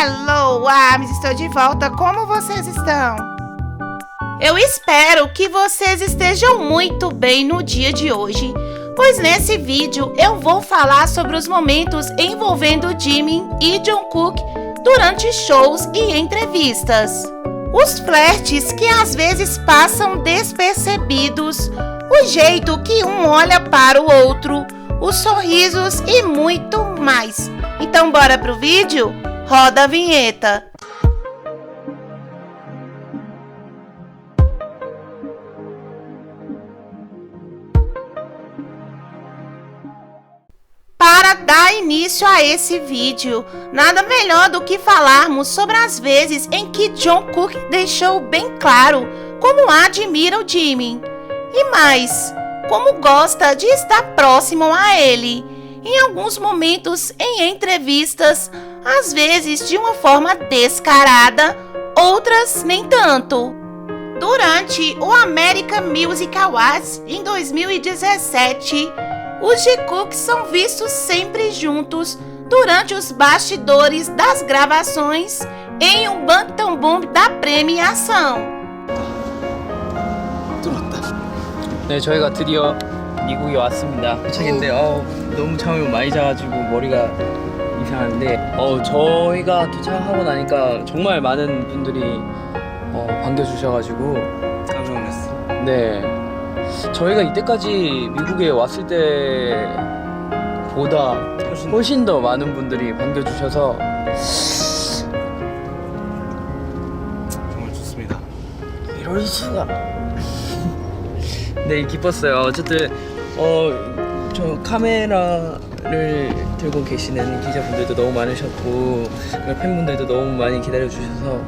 Hello, Arms! Estou de volta. Como vocês estão? Eu espero que vocês estejam muito bem no dia de hoje, pois nesse vídeo eu vou falar sobre os momentos envolvendo Jimin e Jungkook durante shows e entrevistas. Os flertes que às vezes passam despercebidos, o jeito que um olha para o outro, os sorrisos e muito mais. Então bora pro vídeo? Roda a vinheta! Para dar início a esse vídeo, nada melhor do que falarmos sobre as vezes em que Jungkook deixou bem claro como admira o Jimin e mais, como gosta de estar próximo a ele, em alguns momentos em entrevistas, às vezes de uma forma descarada, outras nem tanto. Durante o American Music Awards em 2017, os Jungkook são vistos sempre juntos durante os bastidores das gravações em um Bangtan Boom da premiação. 네, 저희가 드디어 미국에 왔습니다. 도착인데 너무 잠을 많이 자가지고 머리가 이상한데 저희가 도착하고 나니까 정말 많은 분들이 반겨주셔가지고 깜짝 놀랐어요. 네, 저희가 이때까지 미국에 왔을 때보다 훨씬 더 많은 분들이 반겨주셔서 정말 좋습니다. 이럴 수가. 네, 기뻤어요. 어쨌든 저 카메라를 들고 계시는 기자분들도 너무 많으셨고 팬분들도 너무 많이 기다려주셔서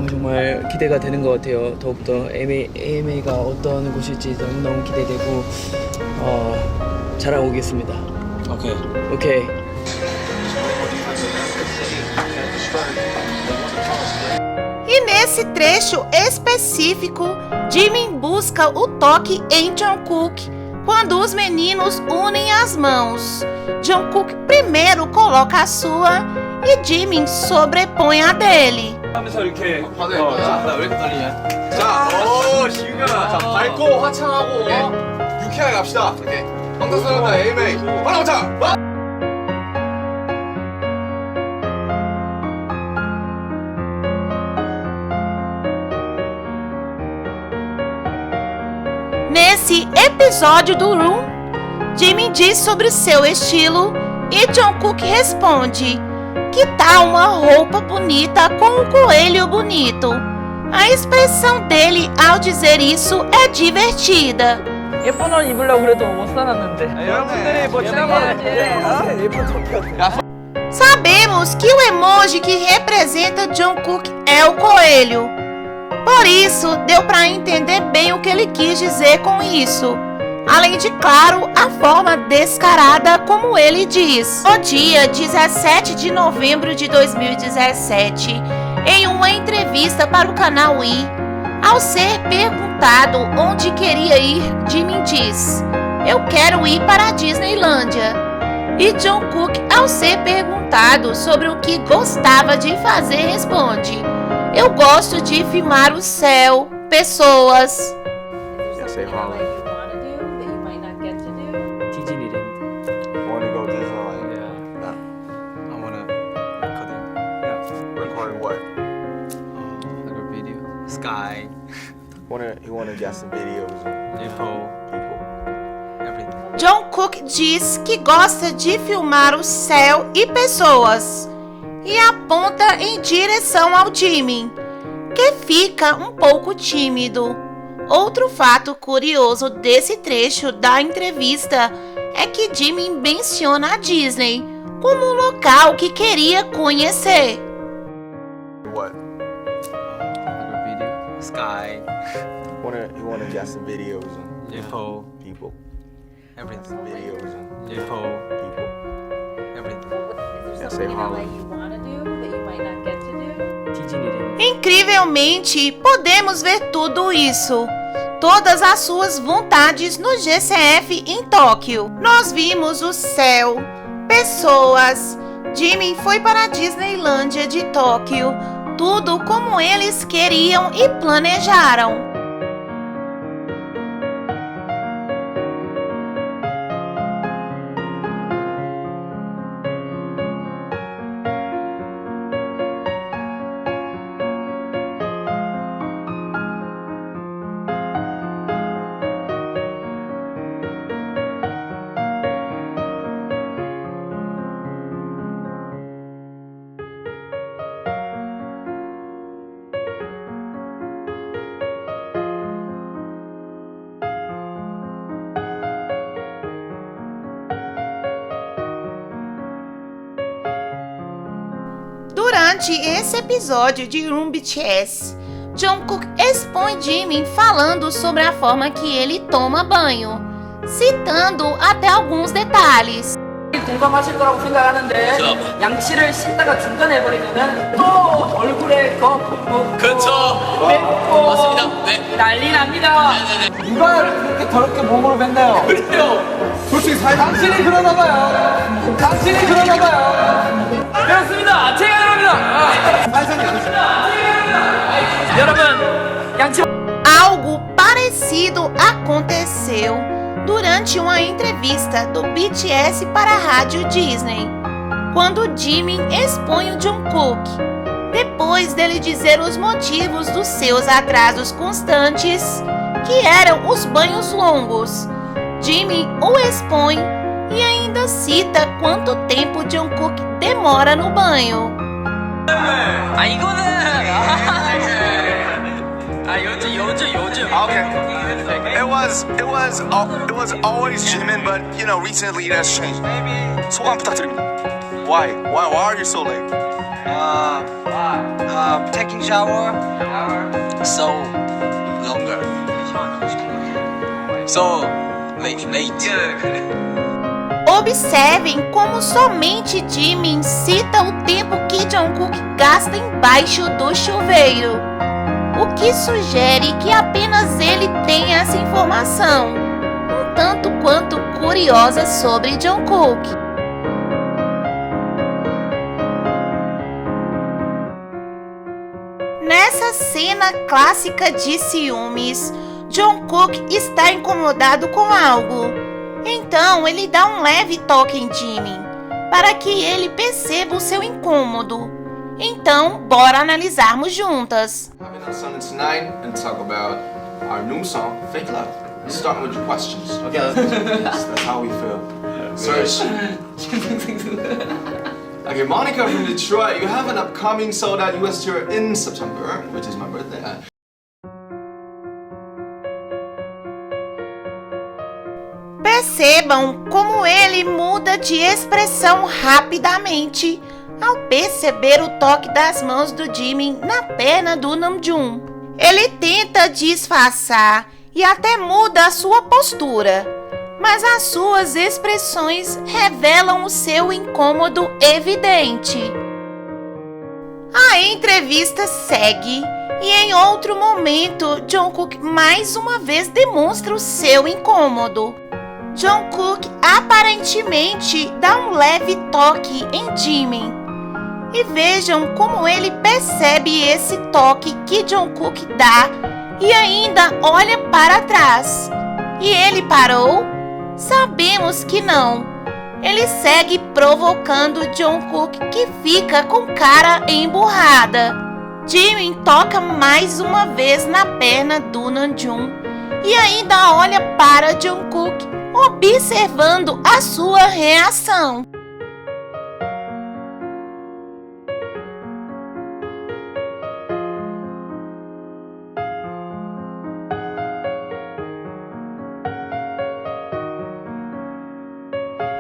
정말 기대가 되는 것 같아요. 더욱더 AMA가 어떤 곳일지 너무너무 기대되고 잘하고 오겠습니다. 오케이. E nesse trecho específico, Jimin busca o toque em Jungkook quando os meninos unem as mãos. Jungkook primeiro coloca a sua e Jimin sobrepõe a dele. 하면서 이렇게 나 왜 이렇게 떨리냐? 자, 지금아, 자, 밝고 화창하고 유쾌하게 갑시다. 오케이. 방탄소년단 AMA 바람차. Nesse episódio do Room, Jimin diz sobre seu estilo e Jungkook responde: que tal uma roupa bonita com um coelho bonito? A expressão dele ao dizer isso é divertida. 예쁜 옷 입으려고 그래도 못 살았는데 여러분들이 뭐 지난번에 Sabemos que o emoji que representa Jungkook é o coelho. Por isso, deu para entender bem o que ele quis dizer com isso. Além de, claro, a forma descarada como ele diz. No dia 17 de novembro de 2017, em uma entrevista para o canal I, ao ser perguntado onde queria ir, Jimin diz: eu quero ir para a Disneylândia. E Jungkook, ao ser perguntado sobre o que gostava de fazer, responde: eu gosto de filmar o céu, pessoas. Sky. He wanna get some videos of people. Everything. Jungkook diz que gosta de filmar o céu e pessoas e aponta em direção ao Jimin, que fica um pouco tímido. Outro fato curioso desse trecho da entrevista é que Jimin menciona a Disney como um local que queria conhecer. What? Sky. He wanna get some videos of people. Everything. Videos of people. Everything. Say Holland. Incrivelmente, podemos ver tudo isso, todas as suas vontades no GCF em Tóquio. Nós vimos o céu, pessoas, Jimin foi para a Disneylândia de Tóquio, tudo como eles queriam e planejaram. Durante esse episódio de Room BTS, Jungkook expõe Jimin falando sobre a forma que ele toma banho, citando até alguns detalhes. 공감하실 거라고 생각하는데 양치를 씻다가 중간에 해버리면은 또 얼굴에 거품고 그쵸. 뱉고 맞습니다. 네. 난리 납니다. 누가 그렇게 더럽게 몸으로 뱉나요? 그래요. 솔직히 사실 당신이 그러나 봐요. 당신이 그러나 봐요. 그렇습니다. 제가 그럽니다. 살상이 안 여러분 양치 Algo parecido aconteceu durante uma entrevista do BTS para a rádio Disney, quando Jimin expõe o Jungkook. Depois dele dizer os motivos dos seus atrasos constantes, que eram os banhos longos, Jimin o expõe e ainda cita quanto tempo Jungkook demora no banho. 아 이거는 요즘. Okay. It was always Jimin, but you know recently it has changed. 소감 부탁드립니다. Why are you so late? Taking shower. So longer. So late. Observem como somente Jimin cita o tempo que Jungkook gasta embaixo do chuveiro, o que sugere que apenas ele tem essa informação, um tanto quanto curiosa sobre Jungkook. Nessa cena clássica de ciúmes, Jungkook está incomodado com algo. Então ele dá um leve toque em Jimin, para que ele perceba o seu incômodo. Então, bora analisarmos juntas. Having on Sundance 9 and talk about our new song, Fake Love. Let's start with your questions. Okay, that's how we feel. Search. Okay, Monica from Detroit, you have an upcoming sold-out US tour in September, which is my birthday. Percebam como ele muda de expressão rapidamente ao perceber o toque das mãos do Jimin na perna do Namjoon. Ele tenta disfarçar e até muda a sua postura, mas as suas expressões revelam o seu incômodo evidente. A entrevista segue e em outro momento Jungkook mais uma vez demonstra o seu incômodo. Jungkook aparentemente dá um leve toque em Jimin. E vejam como ele percebe esse toque que Jungkook dá e ainda olha para trás. E ele parou? Sabemos que não. Ele segue provocando Jungkook, que fica com cara emburrada. Jimin toca mais uma vez na perna do Namjoon e ainda olha para Jungkook, observando a sua reação.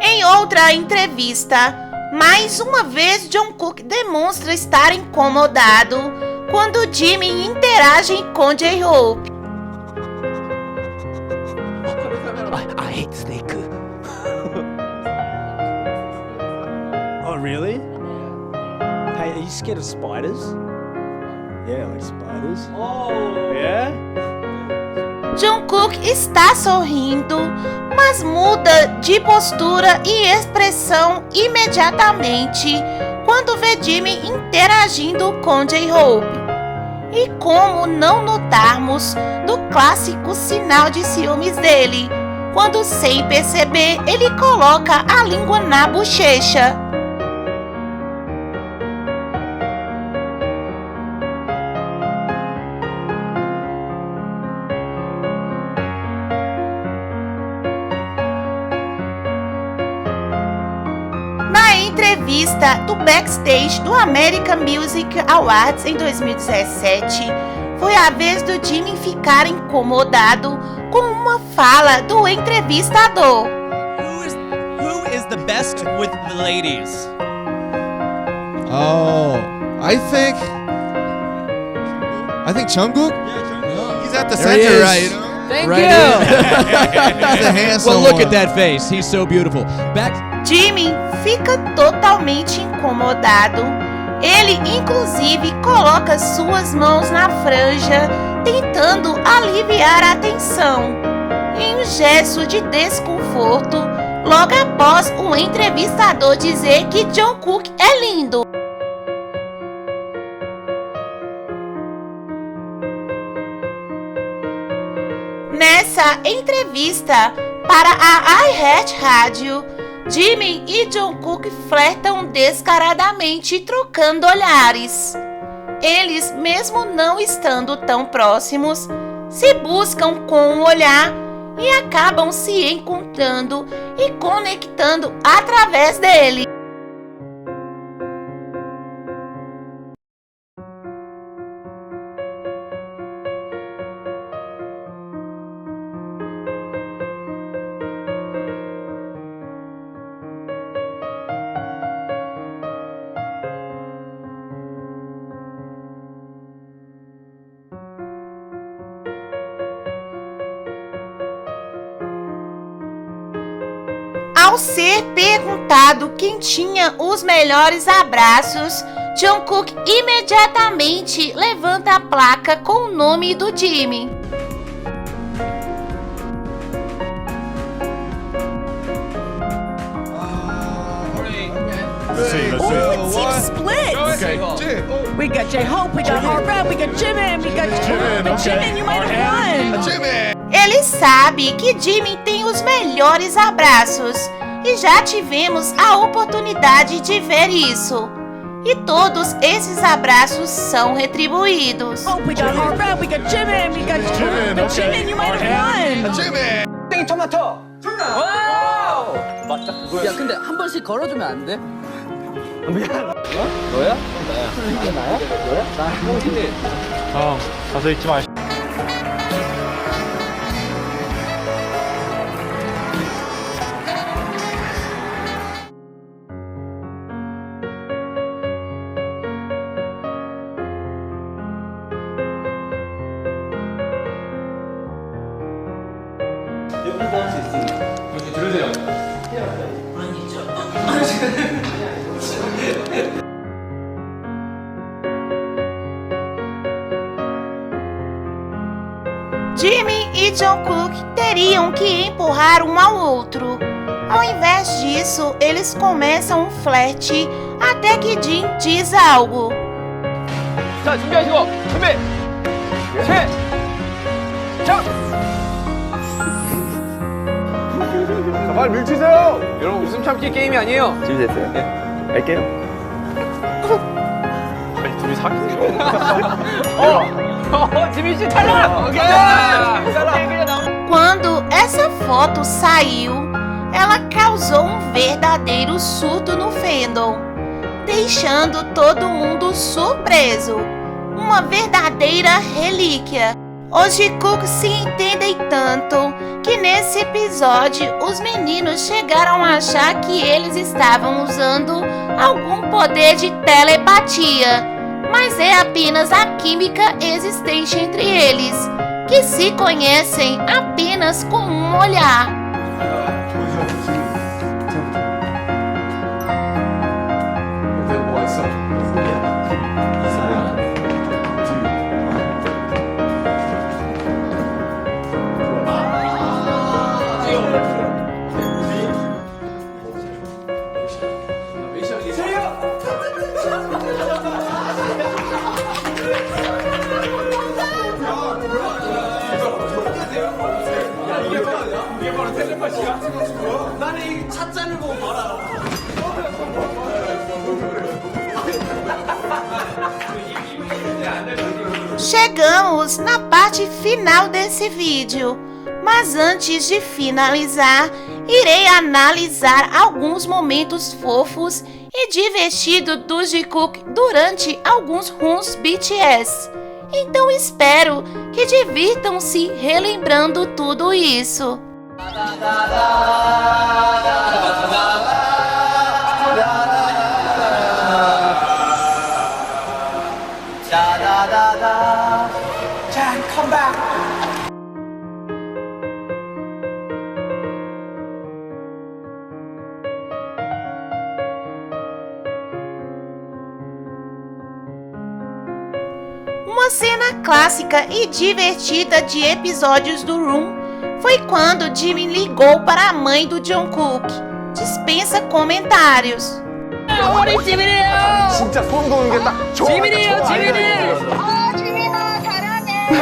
Em outra entrevista, mais uma vez Jungkook demonstra estar incomodado quando Jimin interage com J-Hope. I hate snake. Oh, really? Hey, are you scared of spiders? Yeah, like spiders. Oh. Yeah? Jungkook está sorrindo, mas mas muda de postura e expressão imediatamente quando vê Jimmy interagindo com J-Hope. E como não notarmos do clássico sinal de ciúmes dele, quando sem perceber ele coloca a língua na bochecha. Na entrevista do backstage do American Music Awards em 2017, foi a vez do Jimmy ficar incomodado com uma fala do entrevistador. Who is the best with the ladies? Oh, I think Jungkook. He's at the There he center, is. right? Thank Right you. He's the handsome Well, look one. at that face. He's so beautiful. Back. Jimmy fica totalmente incomodado. Ele, inclusive, coloca suas mãos na franja, tentando aliviar a tensão. Em um gesto de desconforto, logo após o entrevistador dizer que Jungkook é lindo. Nessa entrevista para a iHeart Rádio, Jimmy e Jungkook flertam descaradamente, trocando olhares. Eles, mesmo não estando tão próximos, se buscam com um olhar e acabam se encontrando e conectando através dele. Ao ser perguntado quem tinha os melhores abraços, Jungkook imediatamente levanta a placa com o nome do Jimmy. Ooh, team split. We got J-Hope, we got RM, we got Jimin, we got Jimin, you might have won. Ele sabe que Jimmy tem os melhores abraços e já tivemos a oportunidade de ver isso. E todos esses abraços são retribuídos. Oh, we got RM, we got Jimin, we got Jimin, you might have won. 토마토. 와우. 맞다. 야, 근데 한 번씩 걸어주면 안 돼? Jimmy e Jungkook teriam que empurrar um ao outro. Ao invés disso, eles começam um flerte até que Jin diz algo. 자, 준비하시고 준비. 시작. 자, 빨리 밀치세요. 여러분 웃음 참기 게임이 아니에요. 준비됐어요? 네. 갈게요. 아니 둘이 사귀세요. 지민 씨 탈락. 오케이. Quando essa foto saiu, ela causou um verdadeiro surto no fandom, deixando todo mundo surpreso. Uma verdadeira relíquia. Os Jungkook se entendem tanto que nesse episódio os meninos chegaram a achar que eles estavam usando algum poder de telepatia, mas é apenas a química existente entre eles, que se conhecem apenas com um olhar. Chegamos na parte final desse vídeo, mas antes de finalizar, irei analisar alguns momentos fofos e divertidos do Jungkook durante alguns runs BTS. Então espero que divirtam-se relembrando tudo isso. Uma cena clássica e divertida de episódios do Room foi quando Jimin ligou para a mãe do Jungkook. Dispensa comentários. 우리 지민이에요. 진짜 소름 돋는 게 딱 좋아. 지민이에요, 지민이. 지민아 잘하네.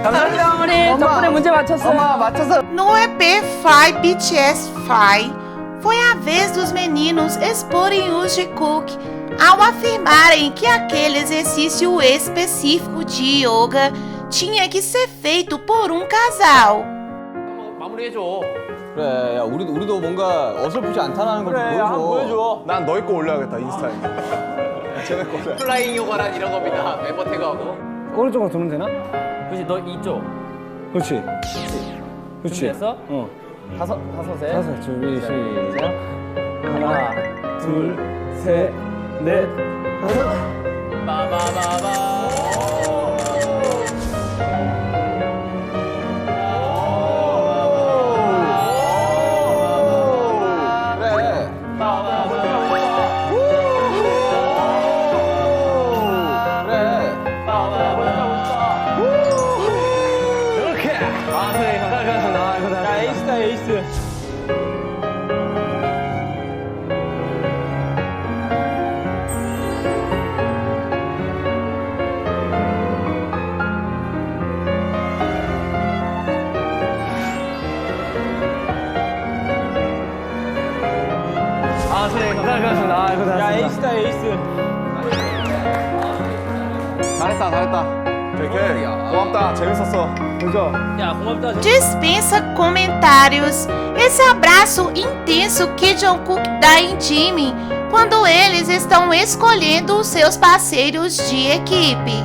감사합니다, 어머니. 덕분에 문제 맞췄어요. 엄마 맞춰서. No EP Fly BTS Fly, foi a vez dos meninos exporem o Jungkook ao afirmarem que aquele exercício específico de yoga tinha que ser feito por um casal. 마무리해줘. 그래, 야, 우리도 뭔가 어설프지 않다는 걸 그래, 한번 보여줘. 난 너희 거 올려야겠다 인스타에. 쟤네 거 올려. 플라잉 요가란 이런 겁니다. 멤버 태그하고. 오른쪽으로 돌면 되나? 그렇지, 너 이쪽. 그렇지. 그렇지. 준비했어? 어. 다섯에. 다섯, 준비, 시작. 하나, 둘, 셋, 넷, 다섯. 빠바바바. 야, 에이스다, 에이스. 잘했다. 오케이. 고맙다. 재밌었어. 그죠? 야, 고맙다. Dispensa comentários. Esse abraço intenso que Jungkook dá em Jimin quando eles estão escolhendo os seus parceiros de equipe.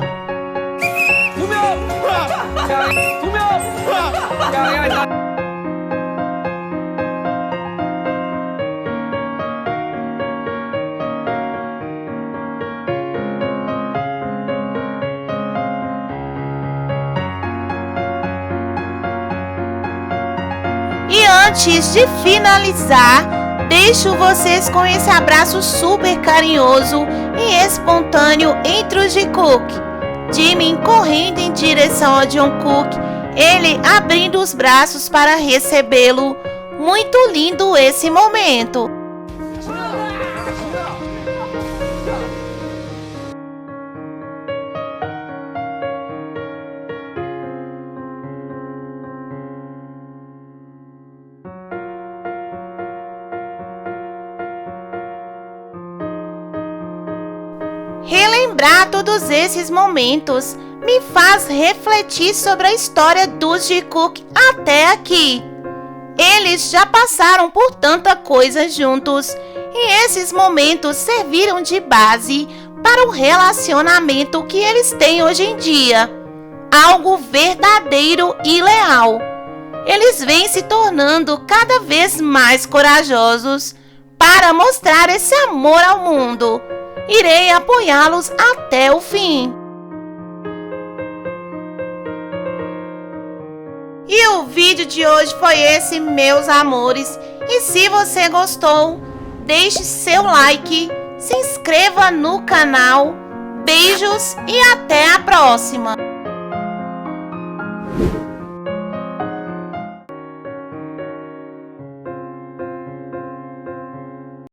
E antes de finalizar, deixo vocês com esse abraço super carinhoso e espontâneo entre os Jungkook. Jimin correndo em direção ao Jungkook, ele abrindo os braços para recebê-lo. Muito lindo esse momento. Relembrar todos esses momentos me faz refletir sobre a história dos Jungkook até aqui. Eles já passaram por tanta coisa juntos e esses momentos serviram de base para o relacionamento que eles têm hoje em dia. Algo verdadeiro e leal. Eles vêm se tornando cada vez mais corajosos para mostrar esse amor ao mundo. Irei apoiá-los até o fim. E o vídeo de hoje foi esse, meus amores. E se você gostou, deixe seu like, se inscreva no canal. Beijos e até a próxima!